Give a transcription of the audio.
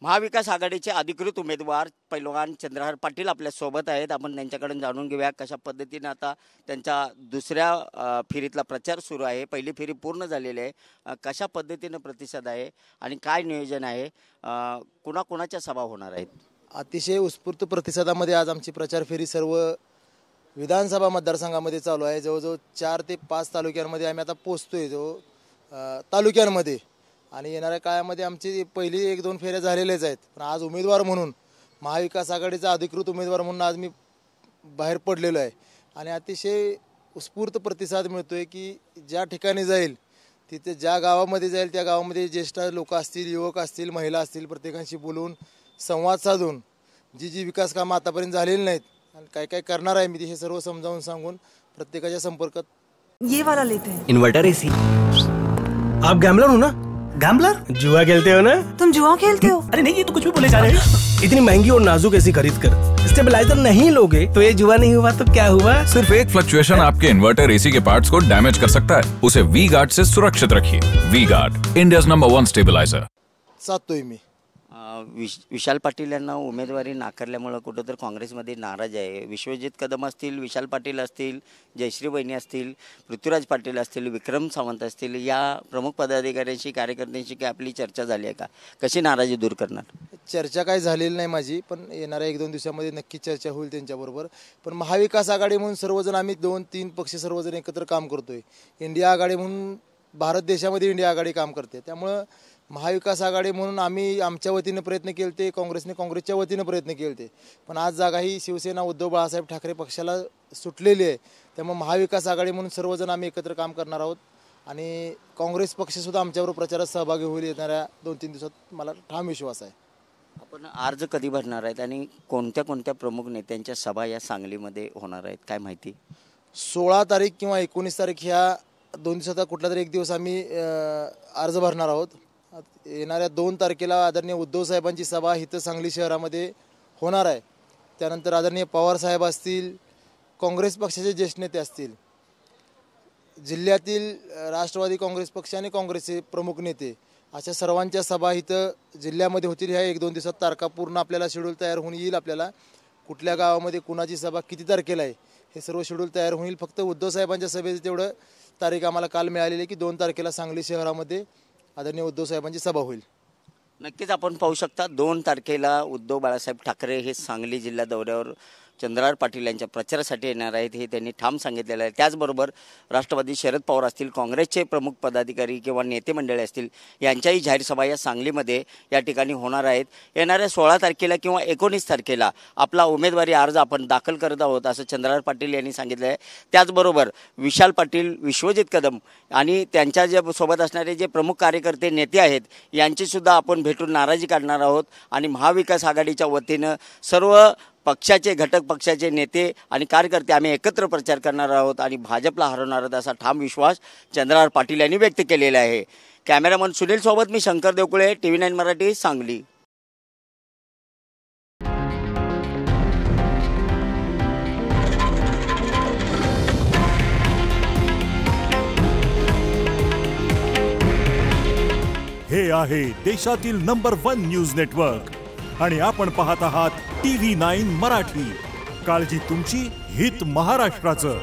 महाविकास आघाडीचे अधिकृत उमेदवार पैलवान चंद्रहार पाटील आपल्या सोबत आहेत। आपण त्यांच्याकडून जाणून घेऊया कशा पद्धतीने आता त्यांच्या दुसऱ्या फेरीतला प्रचार सुरू आहे। पहिली फेरी पूर्ण झालेली आहे, कशा पद्धतीने प्रतिसाद आहे आणि काय नियोजन आहे, कुणाकुणाच्या सभा होणार आहेत। अतिशय उत्स्फूर्त प्रतिसादामध्ये आज आमची प्रचार फेरी सर्व विधानसभा मतदारसंघामध्ये चालू आहे। जवळजवळ 4 ते 5 तालुक्यांमध्ये आम्ही आता पोहोचतोय तालुक्यांमध्ये आणि येणाऱ्या काळामध्ये आमची पहिली 1-2 फेऱ्या झालेल्याच आहेत। पण आज उमेदवार म्हणून महाविकास आघाडीचा अधिकृत उमेदवार म्हणून आज मी बाहेर पडलेलो आहे आणि अतिशय उत्स्फूर्त प्रतिसाद मिळतोय की ज्या ठिकाणी जाईल तिथे ज्या गावामध्ये जाईल त्या गावामध्ये ज्येष्ठ लोक असतील, युवक असतील, महिला असतील, प्रत्येकाशी बोलून संवाद साधून जी विकास कामं आतापर्यंत झालेली नाहीत आणि काय काय करणार आहे मी हे सर्व समजावून सांगून प्रत्येकाच्या संपर्कात ये वाला लेते हैं। Inverter AC. आप गैम्बलर हो ना? गैम्बलर? जुआ खेलते हो ना? तुम जुआ खेलते हो? अरे नहीं, ये तो कुछ भी बोले जा रहे हैं। इतनी महंगी और नाजुक एसी खरीद कर स्टेबलाइजर नहीं लोगे तो ये जुआ नहीं हुआ तो क्या हुआ? सिर्फ एक फ्लक्चुएशन आपके इन्वर्टर एसी के पार्ट्स को डैमेज कर सकता है। उसे वी गार्ड से सुरक्षित रखिए। V Guard, India's number 1 stabiliser. साधतोय मी। विशाल पाटील यांना उमेदवारी नाकारल्यामुळे कुठेतरी काँग्रेसमध्ये नाराज आहे। विश्वजित कदम असतील, विशाल पाटील असतील, जयश्री वहिनी असतील, पृथ्वीराज पाटील असतील, विक्रम सावंत असतील, या प्रमुख पदाधिकाऱ्यांशी कार्यकर्त्यांशी काय आपली चर्चा झाली आहे का? कशी नाराजी दूर करणार? चर्चा काय झालेली नाही माझी, पण येणाऱ्या 1-2 दिवसामध्ये नक्की चर्चा होईल त्यांच्याबरोबर। पण महाविकास आघाडी म्हणून सर्वजण आम्ही 2-3 पक्ष सर्वजण एकत्र काम करतोय। इंडिया आघाडी म्हणून भारत देशामध्ये इंडिया आघाडी काम करते, त्यामुळं महाविकास आघाडी म्हणून आम्ही आमच्या वतीने प्रयत्न केले, काँग्रेसने काँग्रेसच्या वतीने प्रयत्न केले, पण आज जागा ही शिवसेना उद्धव बाळासाहेब ठाकरे पक्षाला सुटलेली आहे। त्यामुळे महाविकास आघाडी म्हणून सर्वजण आम्ही एकत्र काम करणार आहोत आणि काँग्रेस पक्षसुद्धा आमच्याबरोबर प्रचारात सहभागी होईल येणाऱ्या 2-3 दिवसात, मला ठाम विश्वास आहे। आपण अर्ज कधी भरणार आहेत आणि कोणत्या कोणत्या प्रमुख नेत्यांच्या सभा या सांगलीमध्ये होणार आहेत, काय माहिती? 16 तारीख किंवा 19 तारीख ह्या 2 दिवसाचा कुठला तरी एक दिवस आम्ही अर्ज भरणार आहोत। येणाऱ्या 2 तारखेला आदरणीय उद्धव साहेबांची सभा इथं सांगली शहरामध्ये होणार आहे। त्यानंतर आदरणीय पवार साहेब असतील, काँग्रेस पक्षाचे ज्येष्ठ नेते असतील, जिल्ह्यातील राष्ट्रवादी काँग्रेस पक्ष आणि काँग्रेसचे प्रमुख नेते, अशा सर्वांच्या सभा इथं जिल्ह्यामध्ये होतील। ह्या 1-2 दिवसात तारखा पूर्ण आपल्याला शेड्यूल तयार होऊन येईल। आपल्याला कुठल्या गावामध्ये कुणाची सभा किती तारखेला आहे हे सर्व शेड्यूल तयार होईल। फक्त उद्धव साहेबांच्या सभेचं तेवढं तारीख आम्हाला काल मिळालेली आहे की 2 तारखेला सांगली शहरामध्ये आदरणीय उद्धव साहेबांची सभा होईल। नक्कीच आपण पाहू शकता 2 तारखेला उद्धव बाळासाहेब ठाकरे हे सांगली जिल्हा दौऱ्यावर चंद्रहार पाटील यांच्या प्रचारासाठी येणार आहेत, हे त्यांनी ठाम सांगितलेलं आहे। त्याचबरोबर राष्ट्रवादी शरद पवार असतील, काँग्रेसचे प्रमुख पदाधिकारी किंवा नेते मंडळी असतील, यांच्याही जाहीर सभा या सांगलीमध्ये या ठिकाणी होणार आहेत। येणाऱ्या 16 तारखेला किंवा 19 तारखेला आपला उमेदवारी अर्ज आपण दाखल करत आहोत असं चंद्रहार पाटील यांनी सांगितलं आहे। त्याचबरोबर विशाल पाटील, विश्वजित कदम आणि त्यांच्या जे सोबत असणारे जे प्रमुख कार्यकर्ते नेते आहेत यांचीसुद्धा आपण भेटून नाराजी काढणार आहोत आणि महाविकास आघाडीच्या वतीनं सर्व पक्षाचे घटक पक्षाचे नेते आणि कार्यकर्ते आम्ही एकत्र प्रचार करणार आहोत आणि भाजपला हरवणार आहोत असा ठाम विश्वास चंद्रहार पाटील यांनी व्यक्त केलेला आहे। कॅमेरामन सुनील सोबत मी शंकर देवकुळे, TV9 मराठी, सांगली। हे आहे देशातील नंबर 1 न्यूज नेटवर्क आणि आपण पाहत आहात TV9 मराठी। काळजी तुमची, हित महाराष्ट्राचं।